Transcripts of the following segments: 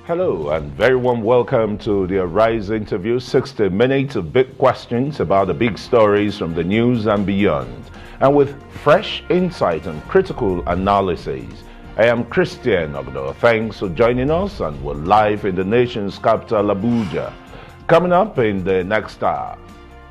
Hello and very warm welcome to the Arise interview, 60 minutes of big questions about the big stories from the news and beyond, and with fresh insight and critical analysis. I am Christian Ogdo. Thanks for joining us, and we're live in the nation's capital, Abuja. Coming up in the next hour,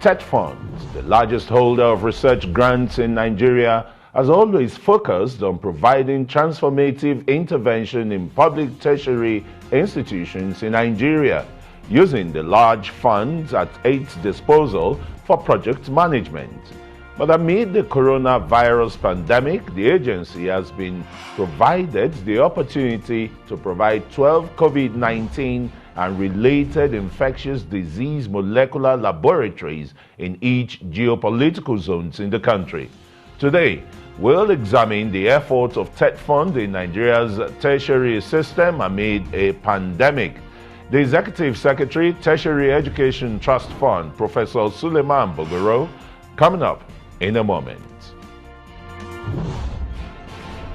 TETFund, the largest holder of research grants in Nigeria, has always focused on providing transformative intervention in public tertiary institutions in Nigeria, using the large funds at its disposal for project management. But amid the coronavirus pandemic, the agency has been provided the opportunity to provide 12 COVID-19 and related infectious disease molecular laboratories in each geopolitical zones in the country. Today, we'll examine the efforts of TETFund in Nigeria's tertiary system amid a pandemic. The Executive Secretary, Tertiary Education Trust Fund, Professor Suleiman Bogoro, coming up in a moment.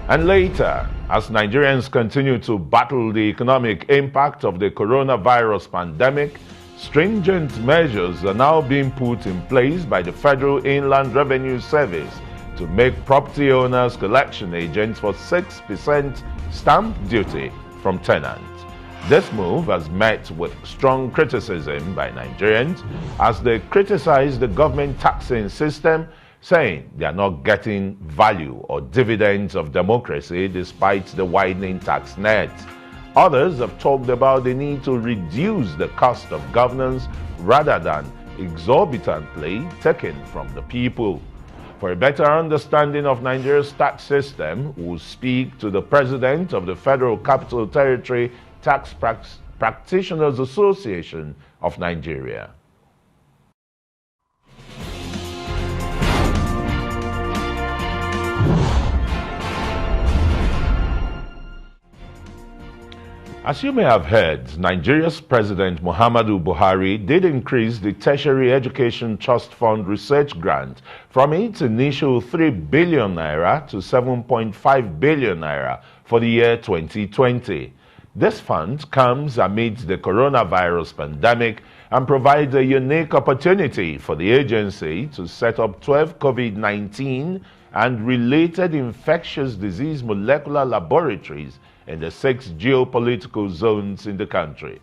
And later, as Nigerians continue to battle the economic impact of the coronavirus pandemic, stringent measures are now being put in place by the Federal Inland Revenue Service to make property owners collection agents for 6% stamp duty from tenants. This move has met with strong criticism by Nigerians as they criticize the government taxing system, saying they are not getting value or dividends of democracy despite the widening tax net. Others have talked about the need to reduce the cost of governance rather than exorbitantly taken from the people. For a better understanding of Nigeria's tax system, we'll speak to the President of the Federal Capital Territory Tax Practitioners Association of Nigeria. As you may have heard, Nigeria's President Muhammadu Buhari did increase the Tertiary Education Trust Fund research grant from its initial 3 billion naira to 7.5 billion naira for the year 2020. This fund comes amidst the coronavirus pandemic and provides a unique opportunity for the agency to set up 12 COVID-19 and related infectious disease molecular laboratories in the 6 geopolitical zones in the country.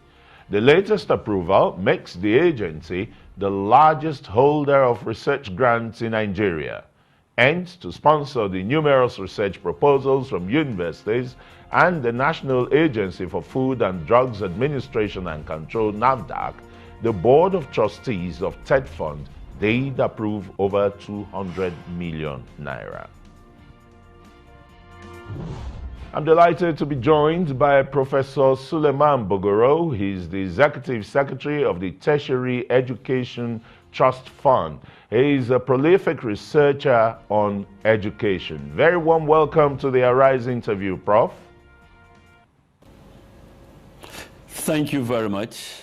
The latest approval makes the agency the largest holder of research grants in Nigeria, and to sponsor the numerous research proposals from universities and the National Agency for Food and Drugs Administration and Control, NAFDAC, the Board of Trustees of TETFund did approve over 200 million naira. I'm delighted to be joined by Professor Suleiman Bogoro. He's the Executive Secretary of the Tertiary Education Trust Fund. He's a prolific researcher on education. Very warm welcome to the Arise interview, Prof. Thank you very much.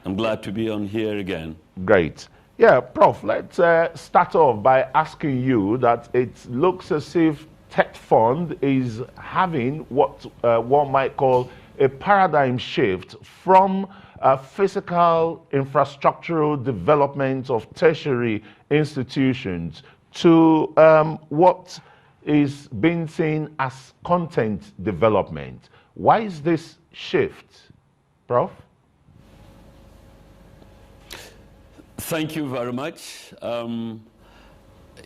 I'm glad to be on here again. Great. Yeah, Prof, let's start off by asking you that it looks as if TETFund is having what one might call a paradigm shift from physical infrastructural development of tertiary institutions to what is being seen as content development. Why is this shift, Prof? Thank you very much.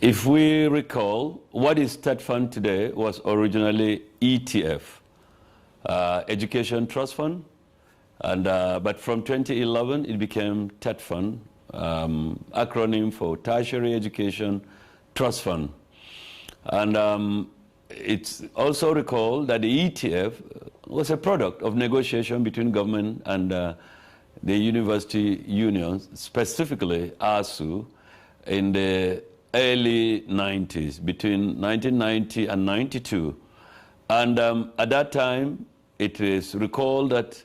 If we recall, what is TETFund today was originally ETF, Education Trust Fund, and but from 2011 it became TETFund, acronym for Tertiary Education Trust Fund. And it's also recalled that the ETF was a product of negotiation between government and the university unions, specifically ASU, in the early 90s, between 1990 and 92. And at that time, it is recalled that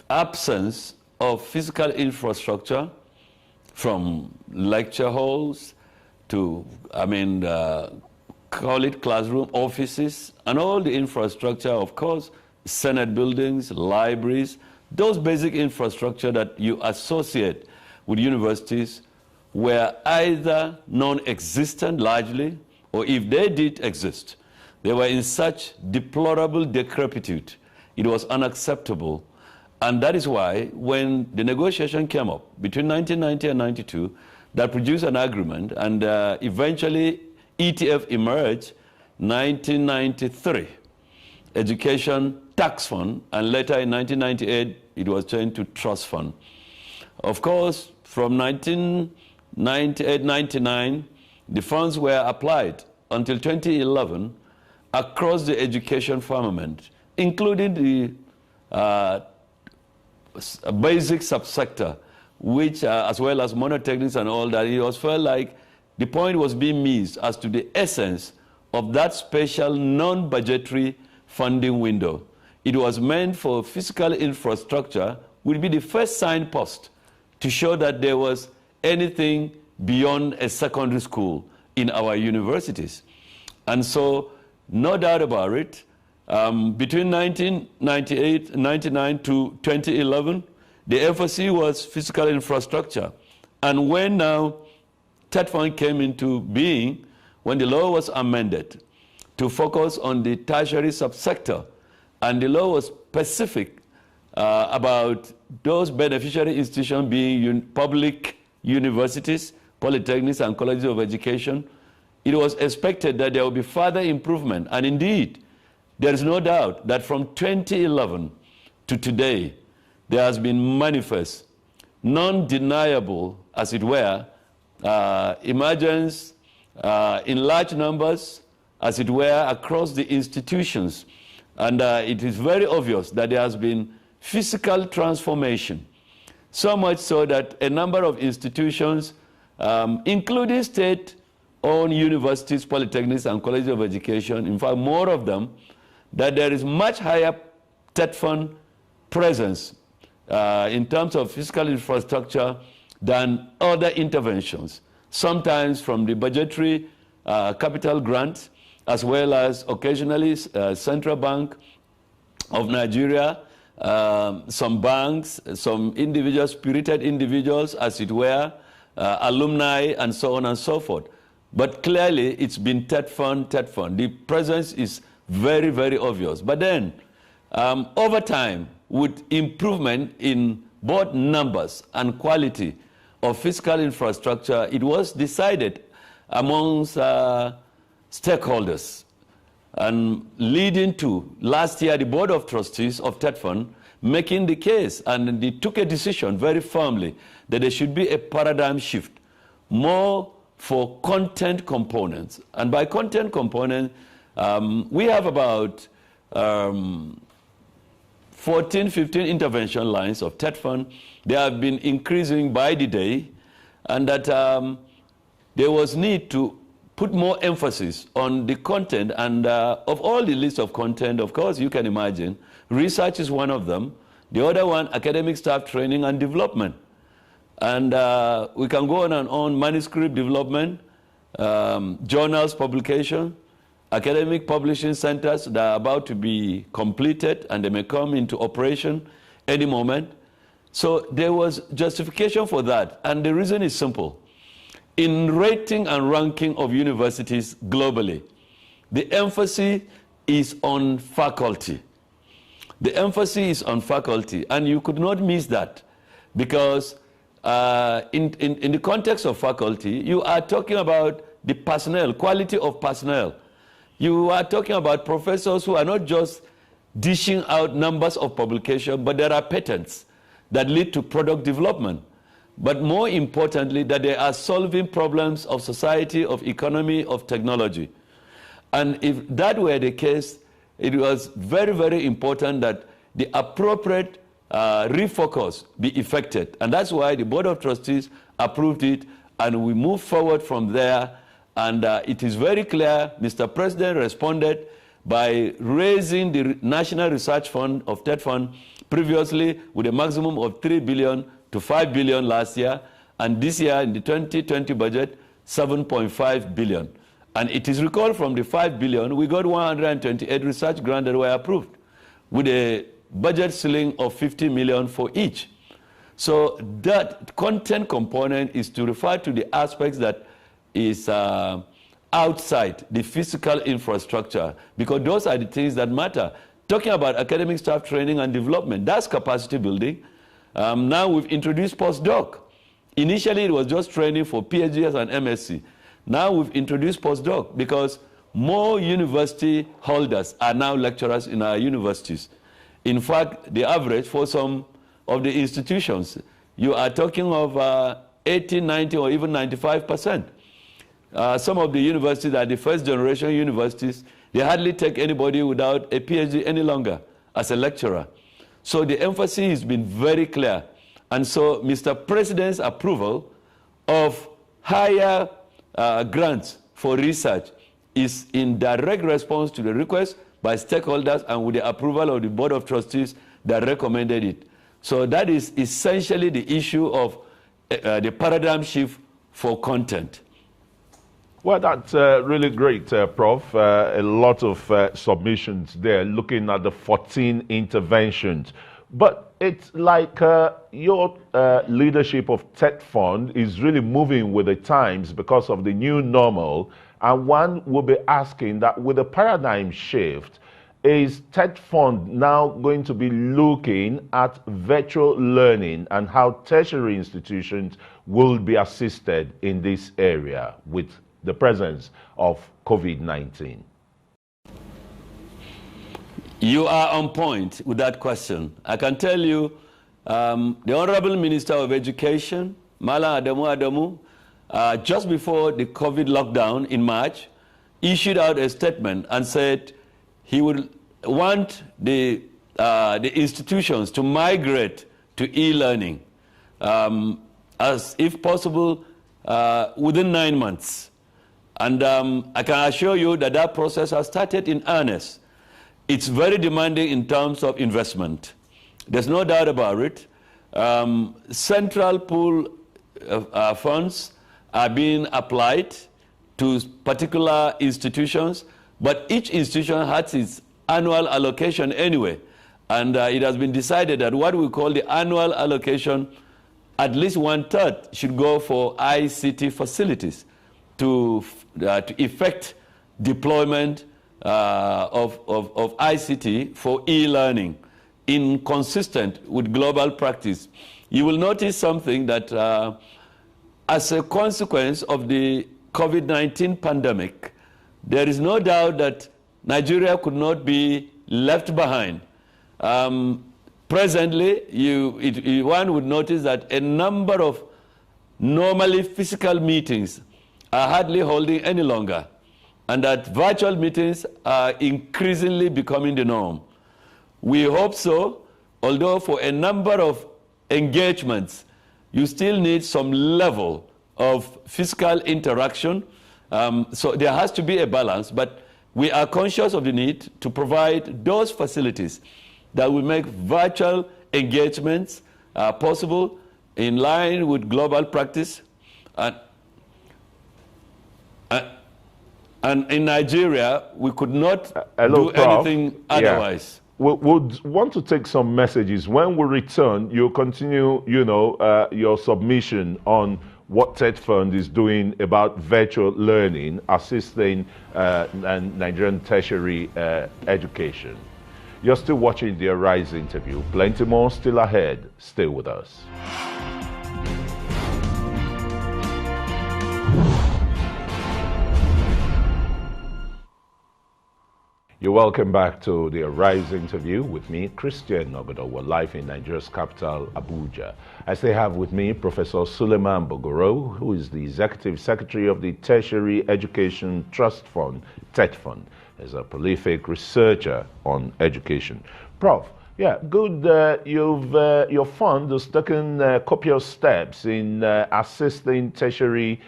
absence of physical infrastructure from lecture halls to, call it classroom offices, and all the infrastructure, of course, Senate buildings, libraries, those basic infrastructure that you associate with universities were either non-existent largely, or if they did exist, they were in such deplorable decrepitude, it was unacceptable. And that is why when the negotiation came up between 1990 and 92, that produced an agreement, and eventually ETF emerged 1993, Education Tax Fund, and later in 1998, it was changed to Trust Fund. Of course, from 1998-99, the funds were applied until 2011 across the education firmament, including the basic subsector, which, as well as monotechnics and all that, it was felt like the point was being missed as to the essence of that special non-budgetary funding window. It was meant for physical infrastructure, would be the first signpost to show that there was anything beyond a secondary school in our universities. And so, no doubt about it, between 1998, 99 to 2011, the emphasis was physical infrastructure. And when now TETFund came into being, when the law was amended to focus on the tertiary subsector, and the law was specific about those beneficiary institutions being public universities, polytechnics, and colleges of education, it was expected that there would be further improvement. And indeed, there is no doubt that from 2011 to today, there has been manifest, non-deniable, as it were, emergence in large numbers, as it were, across the institutions. And it is very obvious that there has been physical transformation, so much so that a number of institutions, including state-owned universities, polytechnics, and colleges of education, in fact, more of them, that there is much higher TETFund presence in terms of physical infrastructure than other interventions, sometimes from the budgetary capital grants, as well as occasionally Central Bank of Nigeria, some banks, some individuals, spirited individuals, as it were, alumni, and so on and so forth. But clearly, it's been TETFund. The presence is very, very obvious. But then, over time, with improvement in both numbers and quality of physical infrastructure, it was decided amongst stakeholders, and leading to last year the Board of Trustees of TETFund making the case, and they took a decision very firmly that there should be a paradigm shift, more for content components. And by content component, we have about 14, 15 intervention lines of TETFund. They have been increasing by the day, and that there was need to put more emphasis on the content, and of all the list of content, of course, you can imagine, research is one of them. The other one, academic staff training and development. And we can go on and on, manuscript development, journals publication, academic publishing centers that are about to be completed, and they may come into operation any moment. So there was justification for that, and the reason is simple. In rating and ranking of universities globally, the emphasis is on faculty. The emphasis is on faculty, and you could not miss that, because in the context of faculty, you are talking about the personnel, quality of personnel. You are talking about professors who are not just dishing out numbers of publication, but there are patents that lead to product development. But more importantly, that they are solving problems of society, of economy, of technology. And if that were the case, it was very, very important that the appropriate refocus be effected. And that's why the Board of Trustees approved it, and we move forward from there. And it is very clear, Mr. President responded by raising the National Research Fund of TETFund previously with a maximum of 3 billion to 5 billion last year, and this year in the 2020 budget, 7.5 billion. And it is recalled from the 5 billion, we got 128 research grants that were approved. with a budget ceiling of 50 million for each. So that content component is to refer to the aspects that is outside the physical infrastructure, because those are the things that matter. Talking about academic staff training and development, that's capacity building. Now we've introduced postdoc. Initially, it was just training for PhDs and MSc. Now we've introduced postdoc because more university holders are now lecturers in our universities. In fact, the average for some of the institutions, you are talking of 80, 90, or even 95%. Some of the universities are the first generation universities. They hardly take anybody without a PhD any longer as a lecturer. So the emphasis has been very clear. And so Mr. President's approval of higher grants for research is in direct response to the request by stakeholders and with the approval of the Board of Trustees that recommended it. So that is essentially the issue of the paradigm shift for content. Well, that's really great, Prof. A lot of submissions there looking at the 14 interventions. But it's like your leadership of TETFund is really moving with the times because of the new normal. And one will be asking that with the paradigm shift, is TETFund now going to be looking at virtual learning and how tertiary institutions will be assisted in this area with the presence of COVID-19? You are on point with that question. I can tell you, the Honorable Minister of Education, Mala Adamu, just before the COVID lockdown in March, issued out a statement and said he would want the institutions to migrate to e-learning, as if possible, within 9 months. And I can assure you that that process has started in earnest. It's very demanding in terms of investment. There's no doubt about it. Central pool funds are being applied to particular institutions, but each institution has its annual allocation anyway. And it has been decided that what we call the annual allocation, at least 1/3 should go for ICT facilities to effect deployment of ICT for e-learning inconsistent with global practice. You will notice something that as a consequence of the COVID-19 pandemic, there is no doubt that Nigeria could not be left behind. Presently, one would notice that a number of normally physical meetings are hardly holding any longer, and that virtual meetings are increasingly becoming the norm. We hope so, although for a number of engagements, you still need some level of physical interaction. So there has to be a balance, but we are conscious of the need to provide those facilities that will make virtual engagements possible in line with global practice. And in Nigeria, we could not do anything otherwise. Yeah. We would want to take some messages. When we return, you'll continue, your submission on what TETFund is doing about virtual learning, assisting Nigerian tertiary education. You're still watching the Arise interview. Plenty more still ahead. Stay with us. You're welcome back to the Arise interview with me, Christian Nogodo. We're live in Nigeria's capital, Abuja. I still have with me Professor Suleiman Bogoro, who is the Executive Secretary of the Tertiary Education Trust Fund, TETFund, as a prolific researcher on education. Prof, yeah, good. Your fund has taken copious steps in assisting tertiary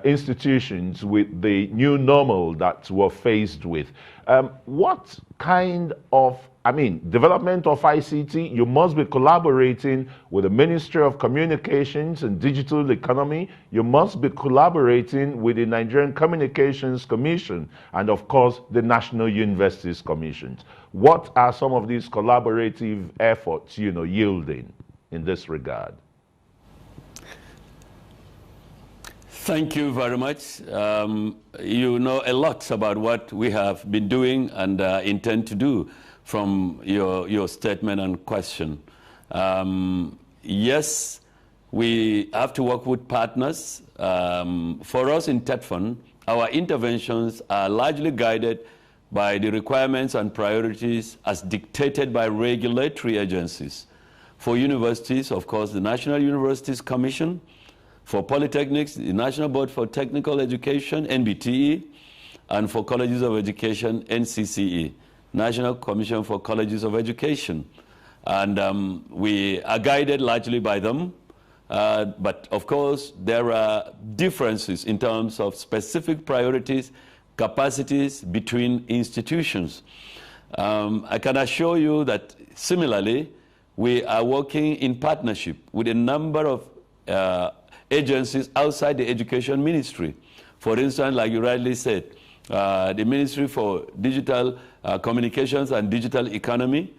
institutions with the new normal that we're faced with. What kind of, development of ICT, you must be collaborating with the Ministry of Communications and Digital Economy. You must be collaborating with the Nigerian Communications Commission and, of course, the National Universities Commission. What are some of these collaborative efforts, yielding in this regard? Thank you very much. You know a lot about what we have been doing and intend to do from your statement and question. Yes, we have to work with partners. For us in TETFund, our interventions are largely guided by the requirements and priorities as dictated by regulatory agencies. For universities, of course, the National Universities Commission. For polytechnics, the National Board for Technical Education, NBTE, and for colleges of education, NCCE, National Commission for Colleges of Education. And we are guided largely by them, but of course there are differences in terms of specific priorities, capacities between institutions. I can assure you that similarly, we are working in partnership with a number of agencies outside the education ministry. For instance, like you rightly said, the Ministry for Digital Communications and Digital Economy.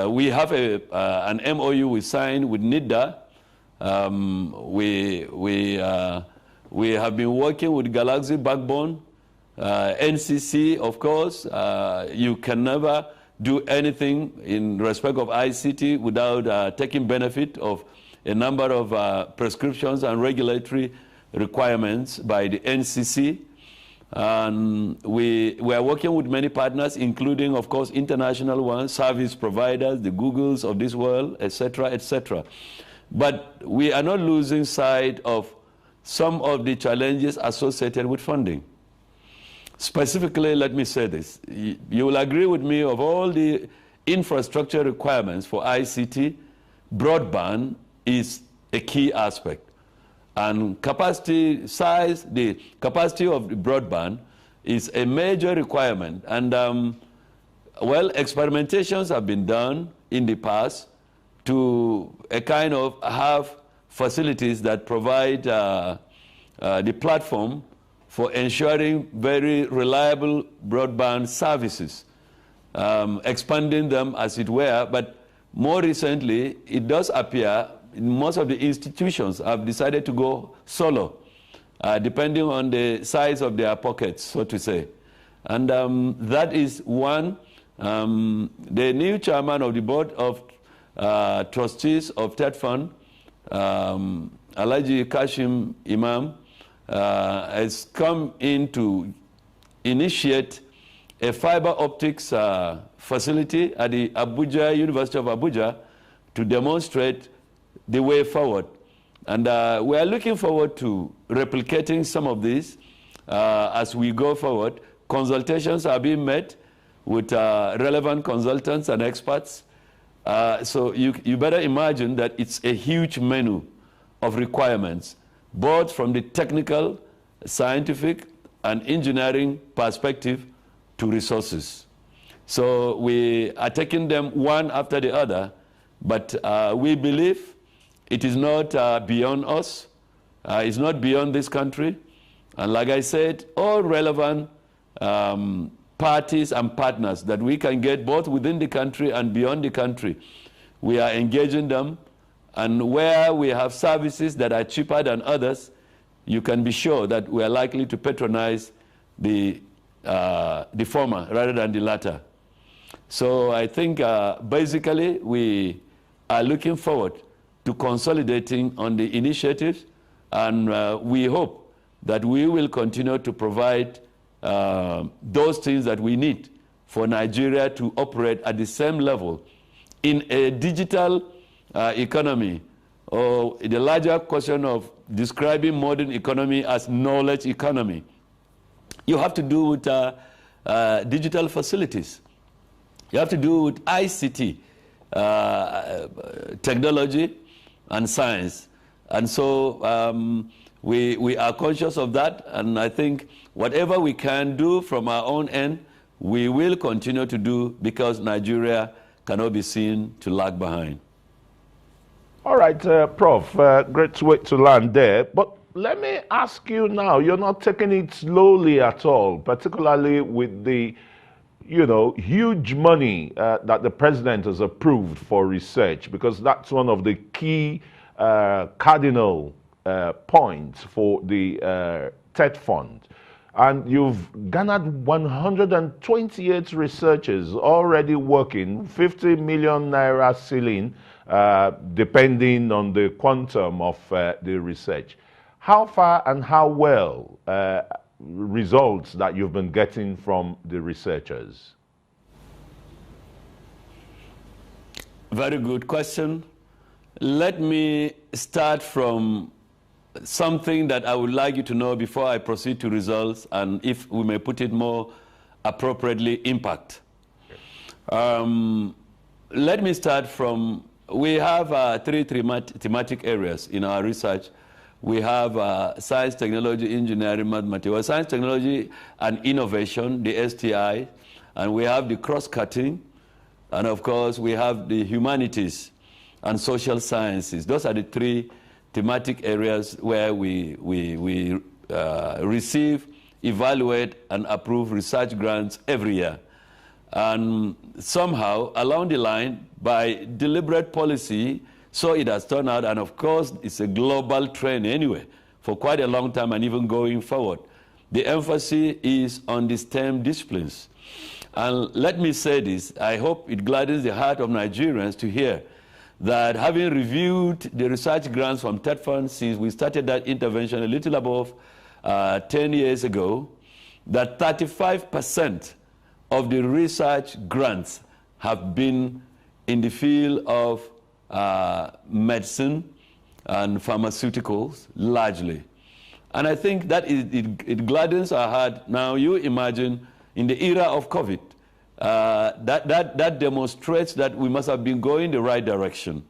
We have an MOU we signed with NIDA. We have been working with Galaxy Backbone, NCC, of course. You can never do anything in respect of ICT without taking benefit of a number of prescriptions and regulatory requirements by the NCC. And we are working with many partners, including, of course, international ones, service providers, the Googles of this world, etc., etc. But we are not losing sight of some of the challenges associated with funding. Specifically, let me say this. You will agree with me of all the infrastructure requirements for ICT, broadband is a key aspect. And capacity size, the capacity of the broadband is a major requirement. And well, experimentations have been done in the past to a kind of have facilities that provide the platform for ensuring very reliable broadband services, expanding them as it were. But more recently, it does appear most of the institutions have decided to go solo, depending on the size of their pockets, so to say. And that is one. The new chairman of the board of trustees of TETFund, Alhaji Kashim Imam, has come in to initiate a fiber optics facility at the University of Abuja to demonstrate the way forward. And we are looking forward to replicating some of these as we go forward. Consultations are being made with relevant consultants and experts. So you better imagine that it's a huge menu of requirements, both from the technical, scientific, and engineering perspective to resources. So we are taking them one after the other, but we believe it is not beyond us. It's not beyond this country. And like I said, all relevant parties and partners that we can get both within the country and beyond the country, we are engaging them. And where we have services that are cheaper than others, you can be sure that we are likely to patronize the former rather than the latter. So I think basically we are looking forward to consolidating on the initiatives, and we hope that we will continue to provide those things that we need for Nigeria to operate at the same level in a digital economy, or the larger question of describing modern economy as knowledge economy. You have to do with digital facilities. You have to do with ICT, technology and science. And so We are conscious of that, and I think whatever we can do from our own end, we will continue to do, because Nigeria cannot be seen to lag behind. All right, Prof, great way to land there. But let me ask you now, you're not taking it slowly at all, particularly with the, huge money that the president has approved for research, because that's one of the key cardinal points for the TETFund. And you've garnered 128 researchers already working, 50 million naira ceiling, depending on the quantum of the research. How far and how well results that you've been getting from the researchers? Very good question. Let me start from something that I would like you to know before I proceed to results, and if we may put it more appropriately, impact. Let me start from, we have three thematic areas in our research. We have science, technology, engineering, mathematics, science, technology, and innovation, the STI, and we have the cross-cutting, and of course we have the humanities and social sciences. Those are the three thematic areas where we receive, evaluate, and approve research grants every year. And somehow, along the line, by deliberate policy, so it has turned out, and of course, it's a global trend anyway, for quite a long time and even going forward. The emphasis is on the STEM disciplines. And let me say this, I hope it gladdens the heart of Nigerians to hear that, having reviewed the research grants from TETFund since we started that intervention a little above 10 years ago, that 35% of the research grants have been in the field of medicine and pharmaceuticals largely. And I think that it gladdens our heart. Now you imagine in the era of COVID, that demonstrates that we must have been going the right direction.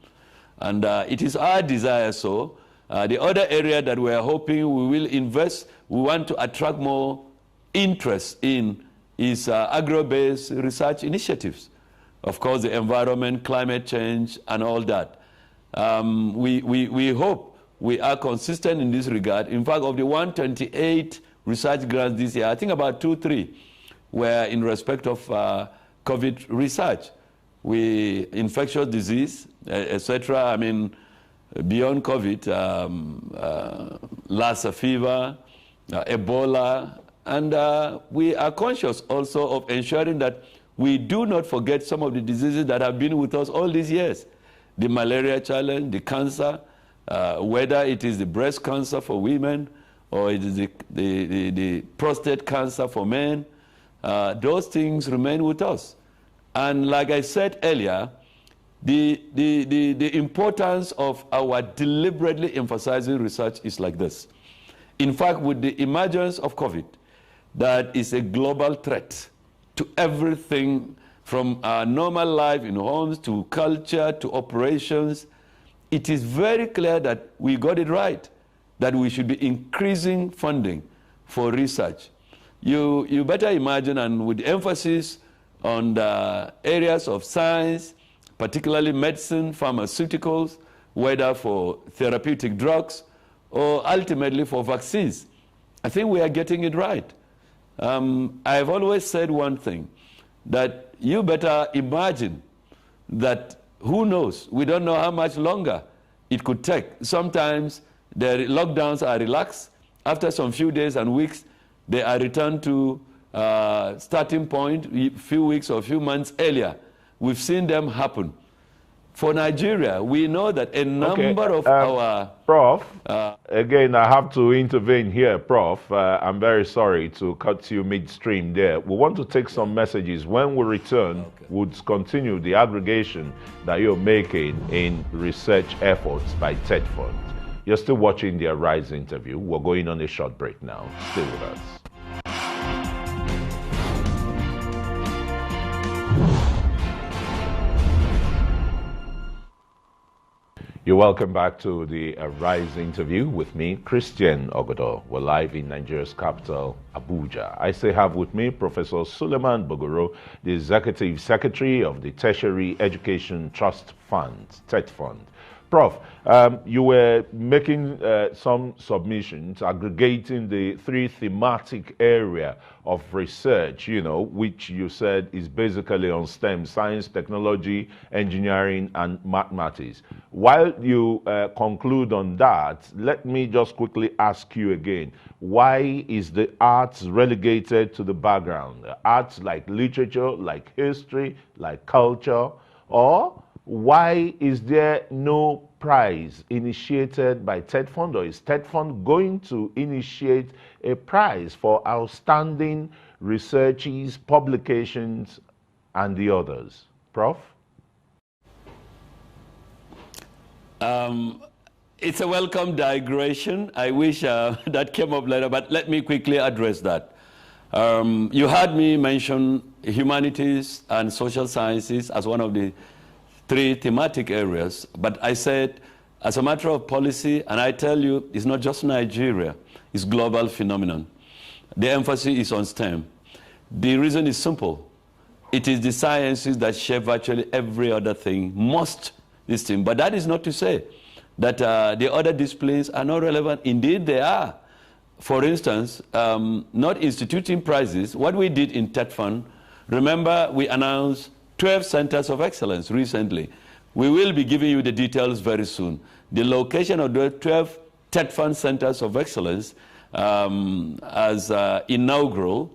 And it is our desire so. The other area that we are hoping we will invest, we want to attract more interest in, is agro-based research initiatives. Of course, the environment, climate change, and all that. We hope we are consistent in this regard. In fact, of the 128 research grants this year, I think about 2-3 were in respect of COVID research. Infectious disease, etc. I mean, beyond COVID, Lassa fever, Ebola, and we are conscious also of ensuring that we do not forget some of the diseases that have been with us all these years. The malaria challenge, the cancer, whether it is the breast cancer for women or it is the prostate cancer for men, those things remain with us. And like I said earlier, the importance of our deliberately emphasizing research is like this. In fact, with the emergence of COVID, that is a global threat to everything from our normal life in homes to culture to operations. It is very clear that we got it right, that we should be increasing funding for research. You better imagine, and with emphasis on the areas of science, particularly medicine, pharmaceuticals, whether for therapeutic drugs or ultimately for vaccines. I think we are getting it right. I've always said one thing, that you better imagine that, who knows, we don't know how much longer it could take. Sometimes the lockdowns are relaxed. After some few days and weeks, they are returned to starting point a few weeks or a few months earlier. We've seen them happen. For Nigeria, we know that a number of our... Prof, again, I have to intervene here, Prof. I'm very sorry to cut you midstream there. We want to take some messages. When we return, we'll continue the aggregation that you're making in research efforts by TETFund. You're still watching the Arise interview. We're going on a short break now. Stay with us. You're welcome back to the Rise interview with me, Christian Ogodo. We're live in Nigeria's capital, Abuja. I still have with me Professor Suleiman Bogoro, the Executive Secretary of the Tertiary Education Trust Fund, TETFund. Prof, you were making some submissions, aggregating the three thematic area of research, which you said is basically on STEM, science, technology, engineering, and mathematics. While you conclude on that, let me just quickly ask you again, why is the arts relegated to the background? Arts like literature, like history, like culture, or why is there no prize initiated by TETFund, or is TETFund going to initiate a prize for outstanding researches, publications, and the others? Prof? It's a welcome digression. I wish that came up later, but let me quickly address that. You heard me mention humanities and social sciences as one of the three thematic areas, but I said, as a matter of policy, and I tell you, it's not just Nigeria, it's global phenomenon. The emphasis is on STEM. The reason is simple. It is the sciences that shape virtually every other thing, most this thing. But that is not to say that the other disciplines are not relevant. Indeed, they are. For instance, not instituting prizes. What we did in TETFund, remember we announced 12 centers of excellence recently. We will be giving you the details very soon. The location of the 12 TETFund centers of excellence as inaugural,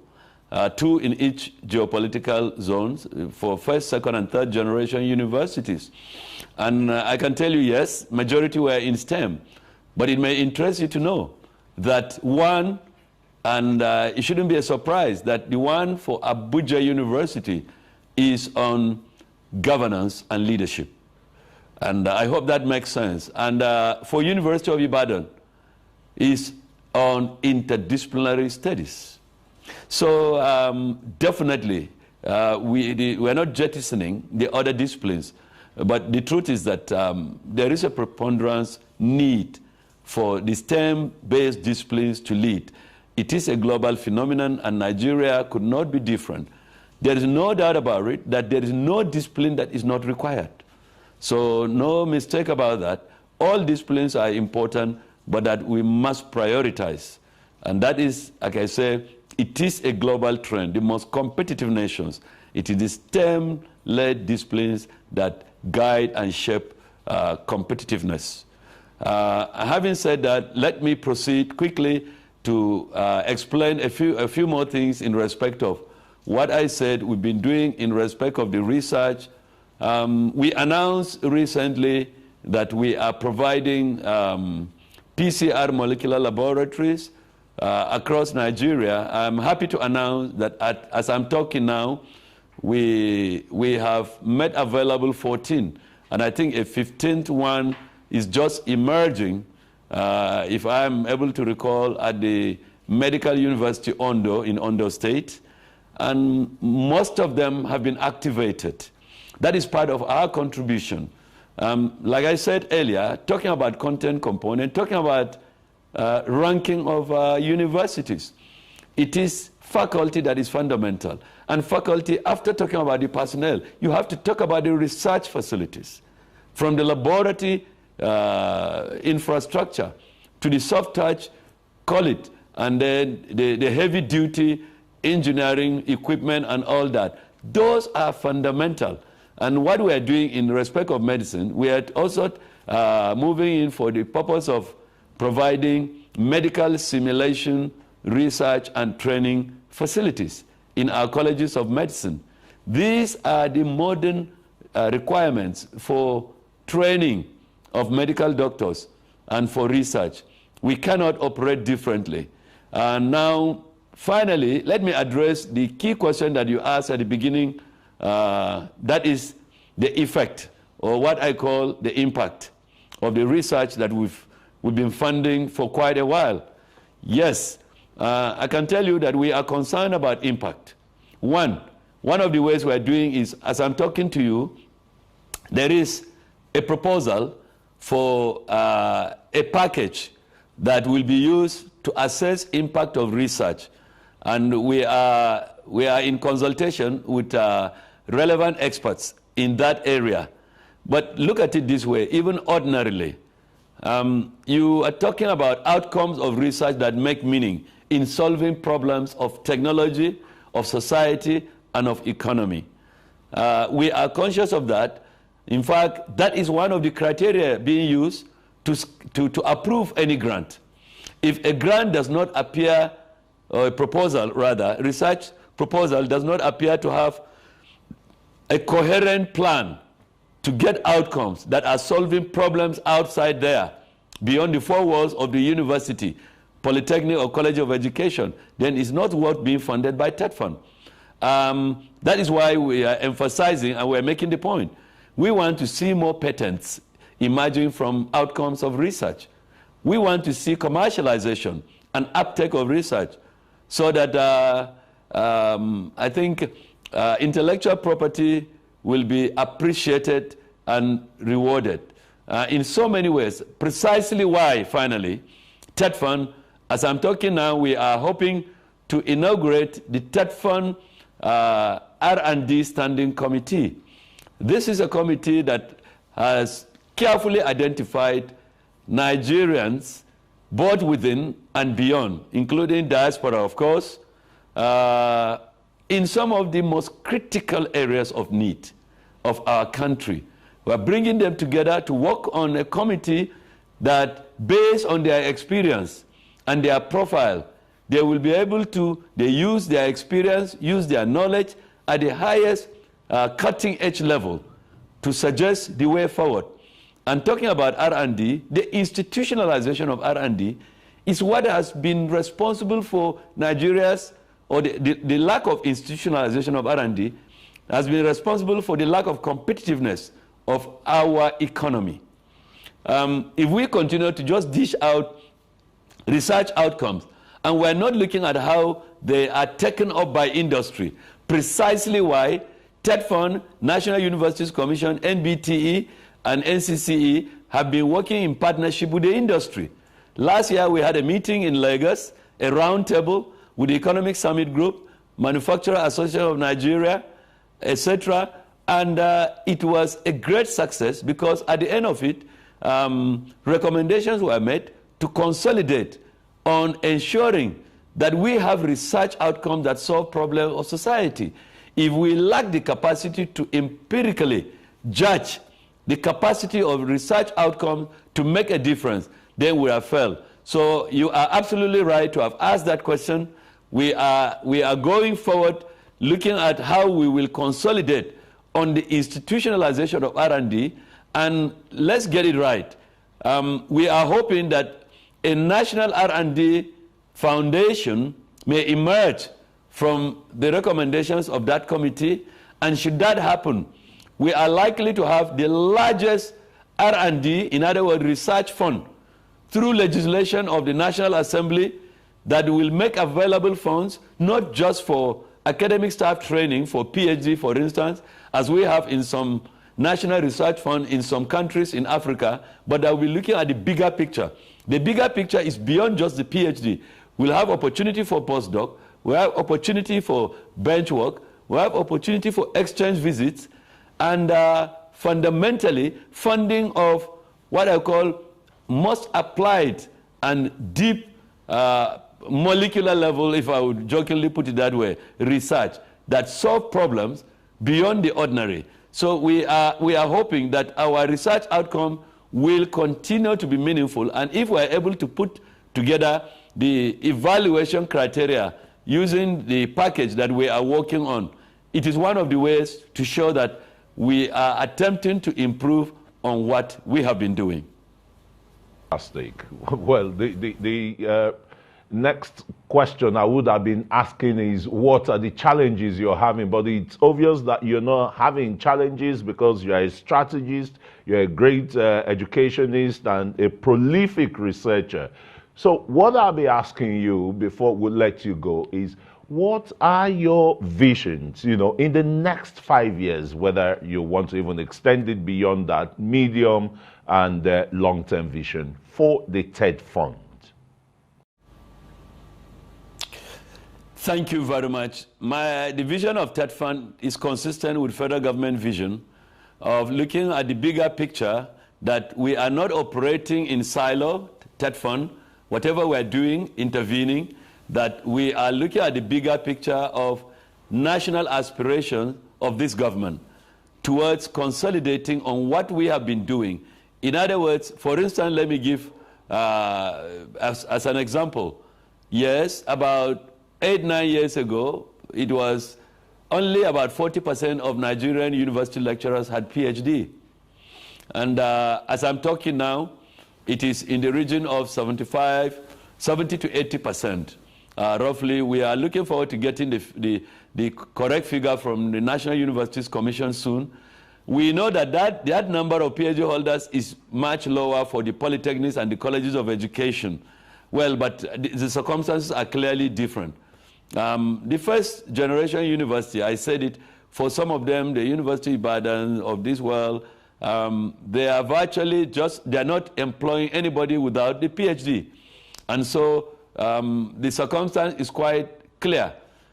2 in each geopolitical zones for first, second, and third generation universities. And I can tell you, yes, majority were in STEM, but it may interest you to know that one, and it shouldn't be a surprise, that the one for Abuja University is on governance and leadership. And I hope that makes sense. And for University of Ibadan is on interdisciplinary studies. So definitely we're not jettisoning the other disciplines, but the truth is that there is a preponderance need for the STEM-based disciplines to lead. It is a global phenomenon, and Nigeria could not be different. There is no doubt about it that there is no discipline that is not required. So no mistake about that. All disciplines are important, but that we must prioritize. And that is, like I say, it is a global trend. The most competitive nations, it is the STEM-led disciplines that guide and shape competitiveness. Having said that, let me proceed quickly to explain a few more things in respect of what I said we've been doing in respect of the research. We announced recently that we are providing PCR molecular laboratories across Nigeria. I'm happy to announce that as I'm talking now, we have made available 14, and I think a 15th one is just emerging, if I'm able to recall, at the Medical University Ondo in Ondo State. And most of them have been activated. That is part of our contribution. Like I said earlier, talking about content component, talking about ranking of universities, it is faculty that is fundamental. And faculty, after talking about the personnel, you have to talk about the research facilities, from the laboratory infrastructure to the soft touch, call it, and then the heavy duty engineering equipment and all that. Those are fundamental. And what we are doing in respect of medicine, we are also moving in for the purpose of providing medical simulation, research, and training facilities in our colleges of medicine. These are the modern requirements for training of medical doctors and for research. We cannot operate differently. And now, finally, let me address the key question that you asked at the beginning, that is the effect, or what I call the impact of the research that we've been funding for quite a while. Yes, I can tell you that we are concerned about impact. One of the ways we're doing is, as I'm talking to you, there is a proposal for a package that will be used to assess impact of research. And we are in consultation with relevant experts in that area. But look at it this way, even ordinarily, you are talking about outcomes of research that make meaning in solving problems of technology, of society, and of economy. We are conscious of that. In fact, that is one of the criteria being used to approve any grant. If a grant does not appear, or a proposal rather, research proposal does not appear to have a coherent plan to get outcomes that are solving problems outside there, beyond the four walls of the university, polytechnic or college of education, then it's not worth being funded by TETFund. That is why we are emphasizing and we're making the point. We want to see more patents emerging from outcomes of research. We want to see commercialization and uptake of research so that I think intellectual property will be appreciated and rewarded in so many ways. Precisely why, finally, TETFund, as I'm talking now, we are hoping to inaugurate the TETFund R&D Standing Committee. This is a committee that has carefully identified Nigerians, both within and beyond, including diaspora, of course, in some of the most critical areas of need of our country. We are bringing them together to work on a committee that, based on their experience and their profile, they will be able to use their experience, use their knowledge at the highest cutting-edge level to suggest the way forward. And talking about R&D, the institutionalization of R&D is what has been responsible for Nigeria's, or the lack of institutionalization of R&D has been responsible for the lack of competitiveness of our economy. If we continue to just dish out research outcomes, and we're not looking at how they are taken up by industry, precisely why TETFund, National Universities Commission, NBTE, and NCCE have been working in partnership with the industry. Last year, we had a meeting in Lagos, a roundtable with the Economic Summit Group, Manufacturer Association of Nigeria, etc. And it was a great success because at the end of it, recommendations were made to consolidate on ensuring that we have research outcomes that solve problems of society. If we lack the capacity to empirically judge the capacity of research outcomes to make a difference, then we have failed. So you are absolutely right to have asked that question. We are going forward looking at how we will consolidate on the institutionalization of R&D, and let's get it right. We are hoping that a national R&D foundation may emerge from the recommendations of that committee, and should that happen, we are likely to have the largest R&D, in other words, research fund, through legislation of the National Assembly that will make available funds, not just for academic staff training, for PhD, for instance, as we have in some national research fund in some countries in Africa, but that we're looking at the bigger picture. The bigger picture is beyond just the PhD. We'll have opportunity for postdoc, we'll have opportunity for bench work, we'll have opportunity for exchange visits, and fundamentally funding of what I call most applied and deep molecular level, if I would jokingly put it that way, research that solve problems beyond the ordinary. So we are hoping that our research outcome will continue to be meaningful, and if we're able to put together the evaluation criteria using the package that we are working on, it is one of the ways to show that we are attempting to improve on what we have been doing. Fantastic. Well, the next question I would have been asking is, what are the challenges you're having? But it's obvious that you're not having challenges because you're a strategist, you're a great educationist, and a prolific researcher. So what I'll be asking you before we let you go is, what are your visions, in the next 5 years, whether you want to even extend it beyond that, medium and long-term vision for the TETFund? Thank you very much. The vision of TETFund is consistent with federal government vision of looking at the bigger picture, that we are not operating in silo, TETFund, whatever we're doing, intervening, that we are looking at the bigger picture of national aspiration of this government towards consolidating on what we have been doing. In other words, for instance, let me give as an example. Yes, about 8-9 years ago, it was only about 40% of Nigerian university lecturers had PhD. And as I'm talking now, it is in the region of 70 to 80%. Roughly, we are looking forward to getting the correct figure from the National Universities Commission soon. We know that number of PhD holders is much lower for the polytechnics and the colleges of education. Well, but the circumstances are clearly different. The first generation university, I said it, for some of them, the University Ibadan of this world, they are virtually they are not employing anybody without the PhD. And so the circumstance is quite clear.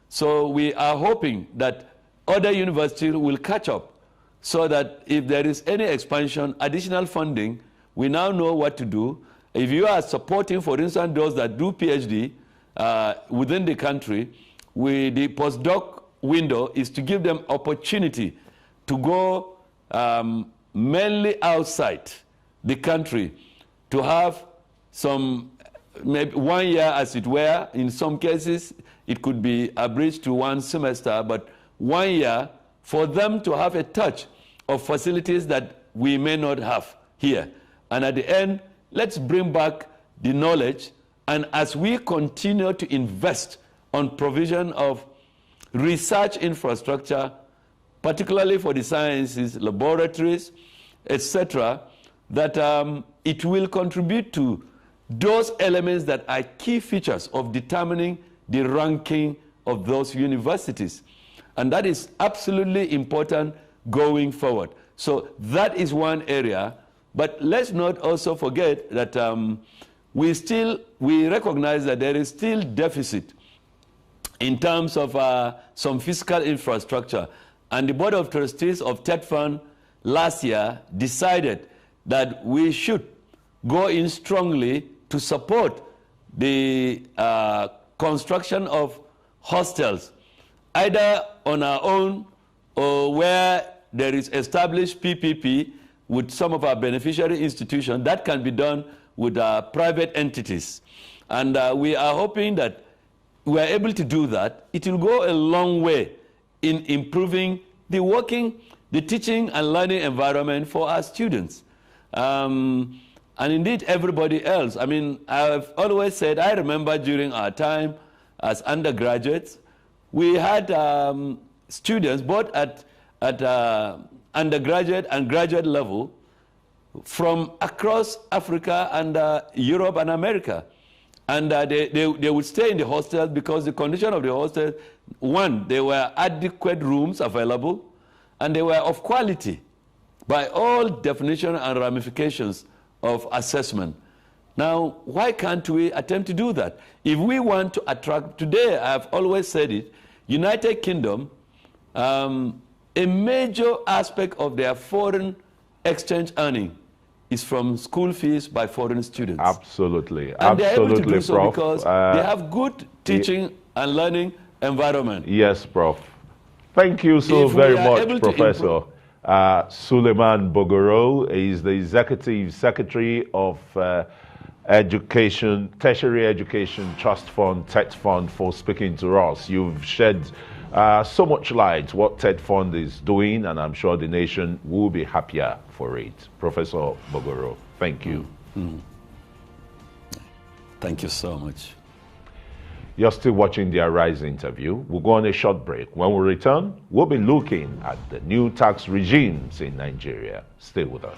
So we are hoping that other universities will catch up, so that if there is any expansion, additional funding, we now know what to do. If you are supporting, for instance, those that do PhD within the country, the postdoc window is to give them opportunity to go mainly outside the country, to have some, maybe 1 year as it were. In some cases, it could be abridged to 1 semester, but 1 year for them to have a touch of facilities that we may not have here. And at the end, let's bring back the knowledge, and as we continue to invest on provision of research infrastructure, particularly for the sciences, laboratories, etc., that it will contribute to those elements that are key features of determining the ranking of those universities. And that is absolutely important going forward. So that is one area. But let's not also forget that we recognize that there is still deficit in terms of some fiscal infrastructure. And the Board of Trustees of TETFund last year decided that we should go in strongly to support the construction of hostels, either on our own or where there is established PPP with some of our beneficiary institutions. That can be done with private entities. And we are hoping that we are able to do that. It will go a long way in improving the teaching and learning environment for our students. And indeed, everybody else. I mean, I've always said, I remember during our time as undergraduates, we had students both at undergraduate and graduate level from across Africa and Europe and America. And they would stay in the hostel because the condition of the hostel, one, there were adequate rooms available, and they were of quality by all definition and ramifications of assessment. Now, why can't we attempt to do that? If we want to attract, today I've always said it, United Kingdom, a major aspect of their foreign exchange earning is from school fees by foreign students. Absolutely. And they're able to Absolutely, do so Prof. because they have good teaching and learning environment. Yes, Prof. Thank you so very much, Professor. Suleiman Bogoro is the Executive Secretary of Education, Tertiary Education Trust Fund, TETFund, for speaking to us. You've shed so much light what TETFund is doing, and I'm sure the nation will be happier for it. Professor Bogoro, thank you. Thank you so much. You're still watching the Arise interview. We'll go on a short break. When we return, we'll be looking at the new tax regimes in Nigeria. Stay with us.